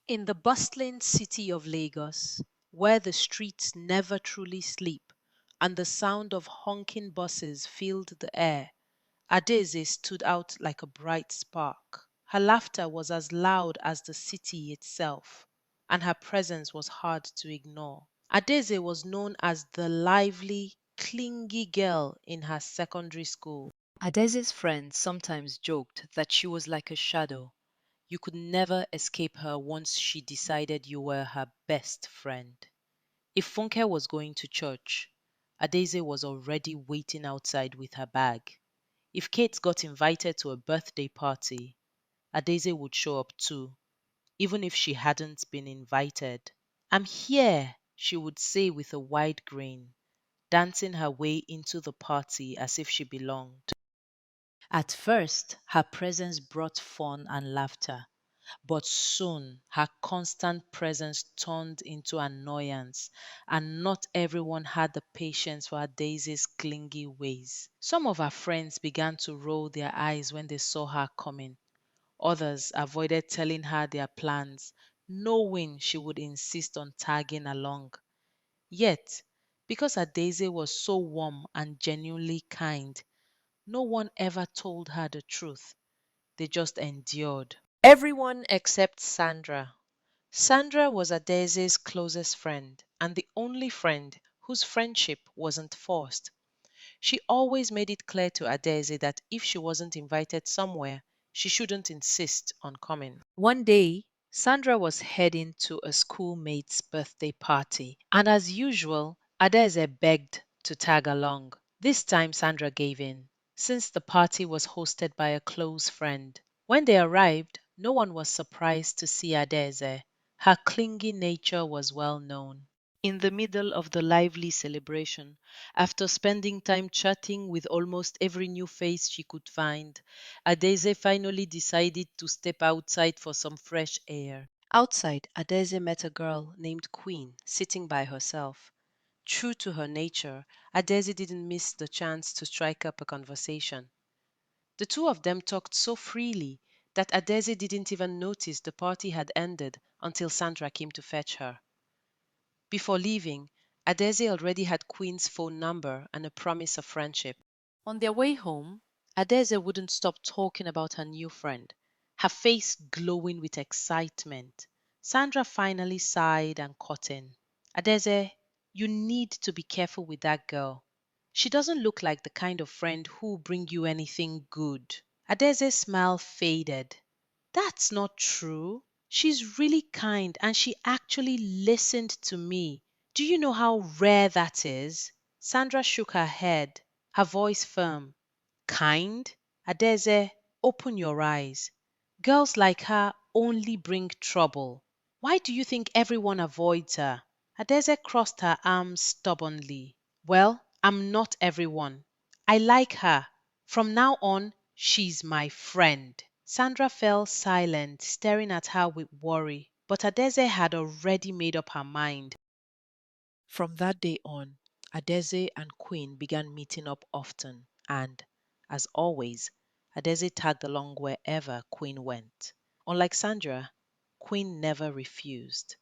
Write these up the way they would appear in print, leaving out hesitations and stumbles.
In the bustling city of Lagos, where the streets never truly sleep and the sound of honking buses filled the air, Adeze stood out like a bright spark. Her laughter was as loud as the city itself, and her presence was hard to ignore. Adeze was known as the lively, clingy girl in her secondary school. Adeze's friends sometimes joked that she was like a shadow. You could never escape her once she decided you were her best friend. If Funke was going to church, Adeze was already waiting outside with her bag. If Kate got invited to a birthday party, Adeze would show up too, even if she hadn't been invited. I'm here, she would say with a wide grin, dancing her way into the party as if she belonged. At first, her presence brought fun and laughter. But soon her constant presence turned into annoyance, and not everyone had the patience for Daisy's clingy ways. Some of her friends began to roll their eyes when they saw her coming. Others avoided telling her their plans, knowing she would insist on tagging along. Yet, because Daisy was so warm and genuinely kind, no one ever told her the truth. They just endured. Everyone except Sandra. Sandra was Adese's closest friend and the only friend whose friendship wasn't forced. She always made it clear to Adese that if she wasn't invited somewhere, she shouldn't insist on coming. One day, Sandra was heading to a schoolmate's birthday party, and as usual, Adese begged to tag along. This time, Sandra gave in, since the party was hosted by a close friend. When they arrived, no one was surprised to see Adeze. Her clingy nature was well known. In the middle of the lively celebration, after spending time chatting with almost every new face she could find, Adeze finally decided to step outside for some fresh air. Outside, Adeze met a girl named Queen sitting by herself. True to her nature, Adeze didn't miss the chance to strike up a conversation. The two of them talked so freely that Adeze didn't even notice the party had ended until Sandra came to fetch her. Before leaving, Adeze already had Queen's phone number and a promise of friendship. On their way home, Adeze wouldn't stop talking about her new friend, her face glowing with excitement. Sandra finally sighed and cut in. Adeze, you need to be careful with that girl. She doesn't look like the kind of friend who'll bring you anything good. Adeze's smile faded. That's not true. She's really kind and she actually listened to me. Do you know how rare that is? Sandra shook her head, her voice firm. Kind? Adeze, open your eyes. Girls like her only bring trouble. Why do you think everyone avoids her? Adeze crossed her arms stubbornly. Well, I'm not everyone. I like her. From now on, she's my friend. Sandra fell silent, staring at her with worry, but Adeze had already made up her mind. From that day on, Adeze and Queen began meeting up often, and, as always, Adeze tagged along wherever Queen went. Unlike Sandra, Queen never refused,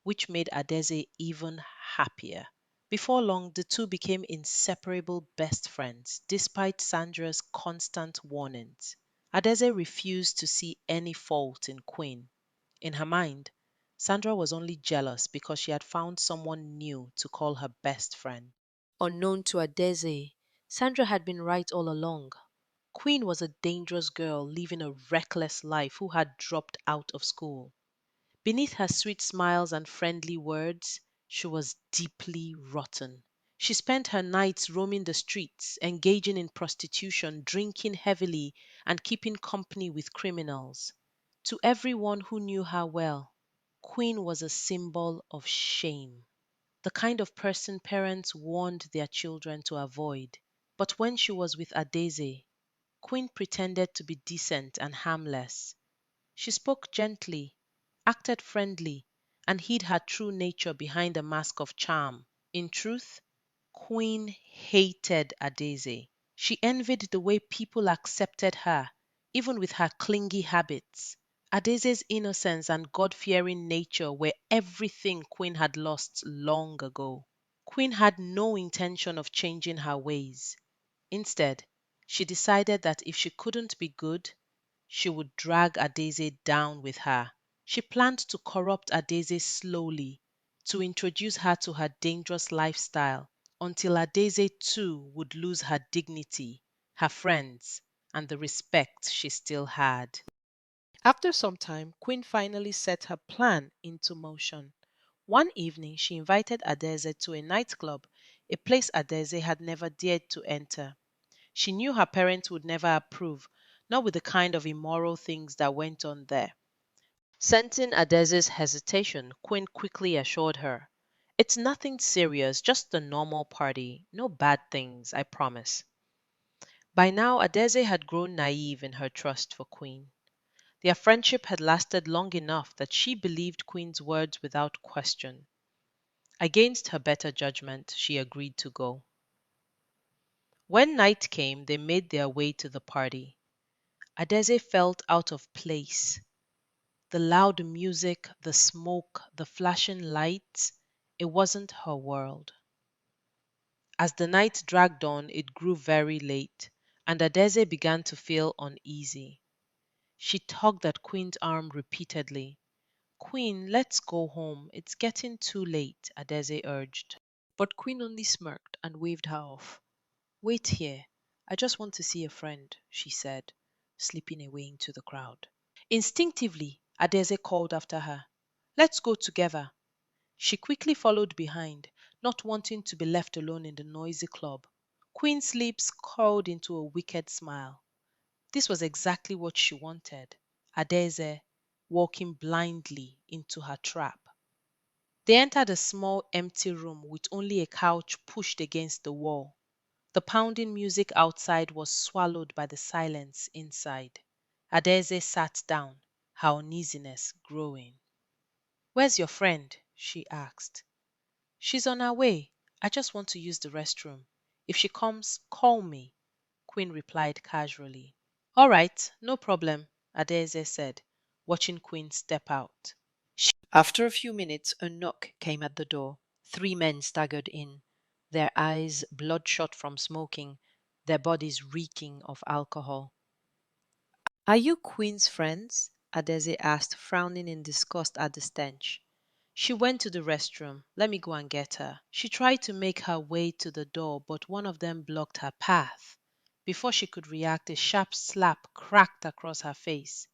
which made Adeze even happier. Before long, the two became inseparable best friends, despite Sandra's constant warnings. Adeze refused to see any fault in Queen. In her mind, Sandra was only jealous because she had found someone new to call her best friend. Unknown to Adeze, Sandra had been right all along. Queen was a dangerous girl living a reckless life who had dropped out of school. Beneath her sweet smiles and friendly words, she was deeply rotten. She spent her nights roaming the streets, engaging in prostitution, drinking heavily, and keeping company with criminals. To everyone who knew her well, Queen was a symbol of shame, the kind of person parents warned their children to avoid. But when she was with Adeze, Queen pretended to be decent and harmless. She spoke gently, acted friendly, and hid her true nature behind a mask of charm. In truth, Queen hated Adeze. She envied the way people accepted her, even with her clingy habits. Adese's innocence and God-fearing nature were everything Queen had lost long ago. Queen had no intention of changing her ways. Instead, she decided that if she couldn't be good, she would drag Adese down with her. She planned to corrupt Adese slowly, to introduce her to her dangerous lifestyle until Adese too would lose her dignity, her friends, and the respect she still had. After some time, Queen finally set her plan into motion. One evening, she invited Adese to a nightclub, a place Adese had never dared to enter. She knew her parents would never approve, not with the kind of immoral things that went on there. Sensing Adese's hesitation, Quinn quickly assured her, "It's nothing serious, just a normal party. No bad things, I promise." By now, Adese had grown naive in her trust for Queen. Their friendship had lasted long enough that she believed Queen's words without question. Against her better judgment, she agreed to go. When night came, they made their way to the party. Adese felt out of place. The loud music, the smoke, the flashing lights, it wasn't her world. As the night dragged on, it grew very late, and Adese began to feel uneasy. She tugged at Queen's arm repeatedly. "Queen, let's go home. It's getting too late," Adese urged. But Queen only smirked and waved her off. "Wait here. I just want to see a friend," she said, slipping away into the crowd. Instinctively, Adese called after her, "Let's go together." She quickly followed behind, not wanting to be left alone in the noisy club. Queen's lips curled into a wicked smile. This was exactly what she wanted. Adese walking blindly into her trap. They entered a small empty room with only a couch pushed against the wall. The pounding music outside was swallowed by the silence inside. Adese sat down, her uneasiness growing. "Where's your friend?" she asked. "She's on her way. I just want to use the restroom. If she comes, call me," Queen replied casually. "All right, no problem," Adese said, watching Queen step out. After a few minutes, a knock came at the door. Three men staggered in, their eyes bloodshot from smoking, their bodies reeking of alcohol. "Are you Queen's friends?" Adese asked, frowning in disgust at the stench. "She went to the restroom. Let me go and get her." She tried to make her way to the door, but one of them blocked her path. Before she could react, a sharp slap cracked across her face.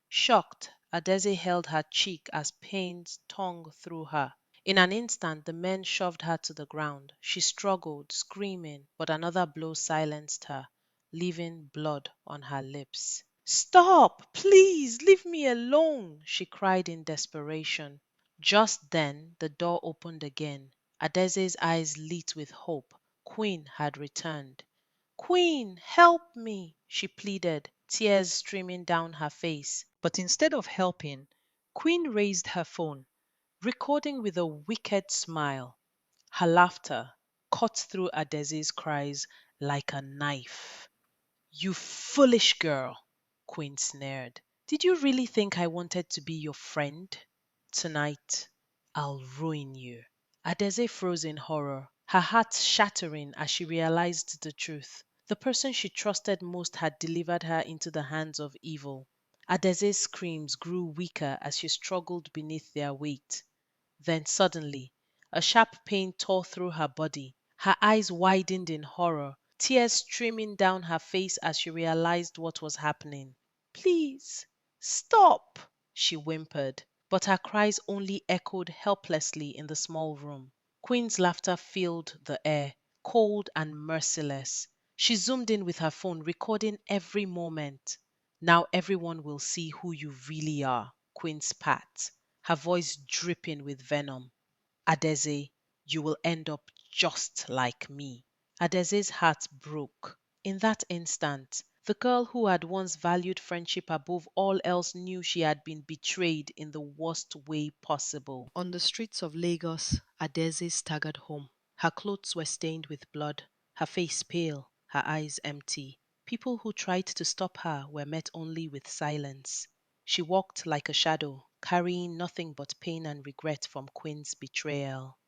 Shocked, Adese held her cheek as pain stung through her. In an instant, the men shoved her to the ground. She struggled, screaming, but another blow silenced her, leaving blood on her lips. "Stop! Please leave me alone!" she cried in desperation. Just then, the door opened again. Adese's eyes lit with hope. Queen had returned. "Queen, help me!" she pleaded, tears streaming down her face. But instead of helping, Queen raised her phone, recording with a wicked smile. Her laughter cut through Adese's cries like a knife. "You foolish girl," Queen sneered. "Did you really think I wanted to be your friend? Tonight, I'll ruin you." Adese froze in horror, her heart shattering as she realized the truth. The person she trusted most had delivered her into the hands of evil. Adese's screams grew weaker as she struggled beneath their weight. Then suddenly, a sharp pain tore through her body. Her eyes widened in horror, tears streaming down her face as she realized what was happening. "Please, stop!" she whimpered, but her cries only echoed helplessly in the small room. Queen's laughter filled the air, cold and merciless. She zoomed in with her phone, recording every moment. "Now everyone will see who you really are," Queen spat, her voice dripping with venom. "Adese, you will end up just like me." Adese's heart broke. In that instant, the girl who had once valued friendship above all else knew she had been betrayed in the worst way possible. On the streets of Lagos, Adese staggered home. Her clothes were stained with blood, her face pale, her eyes empty. People who tried to stop her were met only with silence. She walked like a shadow, carrying nothing but pain and regret from Quinn's betrayal.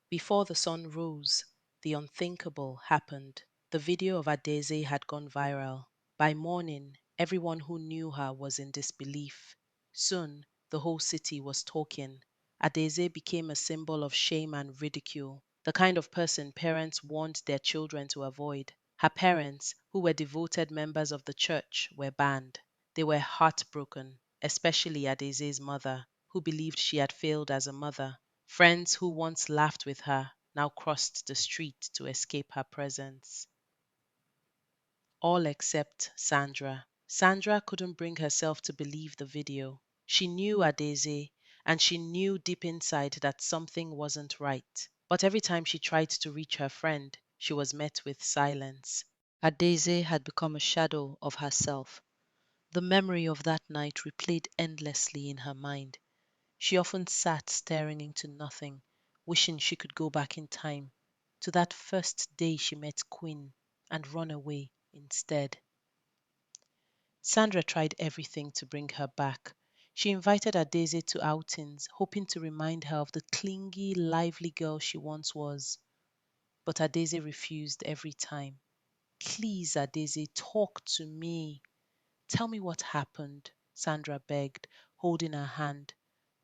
Before the sun rose, the unthinkable happened. The video of Adeze had gone viral. By morning, everyone who knew her was in disbelief. Soon, the whole city was talking. Adeze became a symbol of shame and ridicule, the kind of person parents warned their children to avoid. Her parents, who were devoted members of the church, were banned. They were heartbroken, especially Adeze's mother, who believed she had failed as a mother. Friends who once laughed with her now crossed the street to escape her presence. All except Sandra. Sandra couldn't bring herself to believe the video. She knew Adeze, and she knew deep inside that something wasn't right. But every time she tried to reach her friend, she was met with silence. Adeze had become a shadow of herself. The memory of that night replayed endlessly in her mind. She often sat staring into nothing, wishing she could go back in time to that first day she met Quinn and run away instead. Sandra tried everything to bring her back. She invited Adeze to outings, hoping to remind her of the clingy, lively girl she once was. But Adeze refused every time. Please, Adeze, talk to me. Tell me what happened, Sandra begged, holding her hand.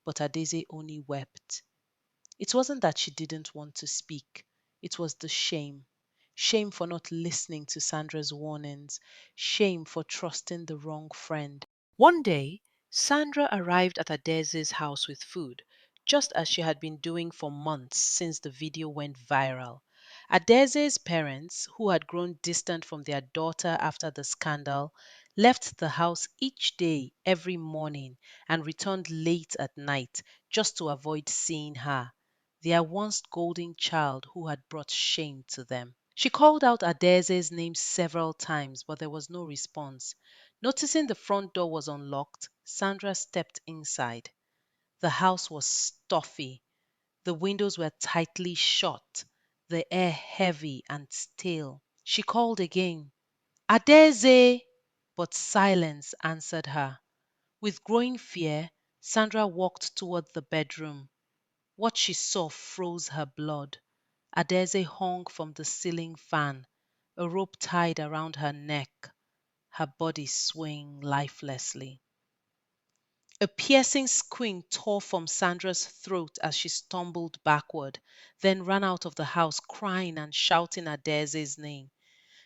But Adeze only wept. It wasn't that she didn't want to speak, it was the shame. Shame for not listening to Sandra's warnings, shame for trusting the wrong friend. One day, Sandra arrived at Adeze's house with food, just as she had been doing for months since the video went viral. Adeze's parents, who had grown distant from their daughter after the scandal, left the house each day, every morning, and returned late at night just to avoid seeing her, their once golden child who had brought shame to them. She called out Adeze's name several times, but there was no response. Noticing the front door was unlocked, Sandra stepped inside. The house was stuffy. The windows were tightly shut, the air heavy and stale. She called again, Adeze! But silence answered her. With growing fear, Sandra walked toward the bedroom. What she saw froze her blood. Adeze hung from the ceiling fan, a rope tied around her neck, her body swaying lifelessly. A piercing scream tore from Sandra's throat as she stumbled backward, then ran out of the house crying and shouting Adeze's name.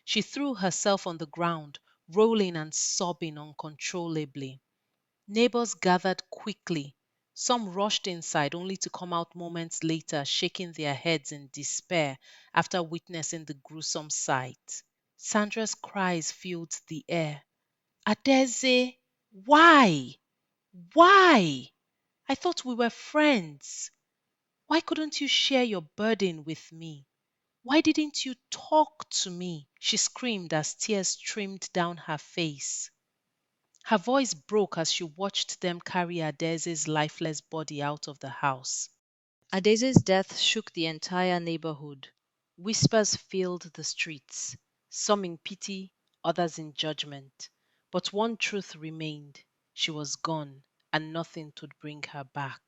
She threw herself on the ground, rolling and sobbing uncontrollably. Neighbors gathered quickly. Some rushed inside only to come out moments later shaking their heads in despair after witnessing the gruesome sight. Sandra's cries filled the air. Adeze, why? Why? I thought we were friends. Why couldn't you share your burden with me? Why didn't you talk to me? She screamed as tears streamed down her face. Her voice broke as she watched them carry Adeze's lifeless body out of the house. Adeze's death shook the entire neighborhood. Whispers filled the streets, some in pity, others in judgment. But one truth remained. She was gone, and nothing could bring her back.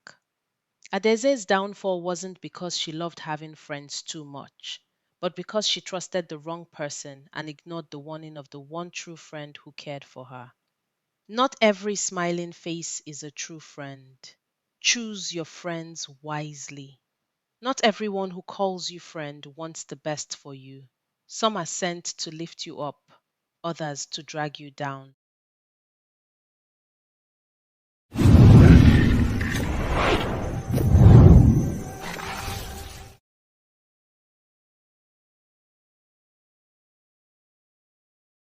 Adeze's downfall wasn't because she loved having friends too much, but because she trusted the wrong person and ignored the warning of the one true friend who cared for her. Not every smiling face is a true friend. Choose your friends wisely. Not everyone who calls you friend wants the best for you. Some are sent to lift you up, others to drag you down.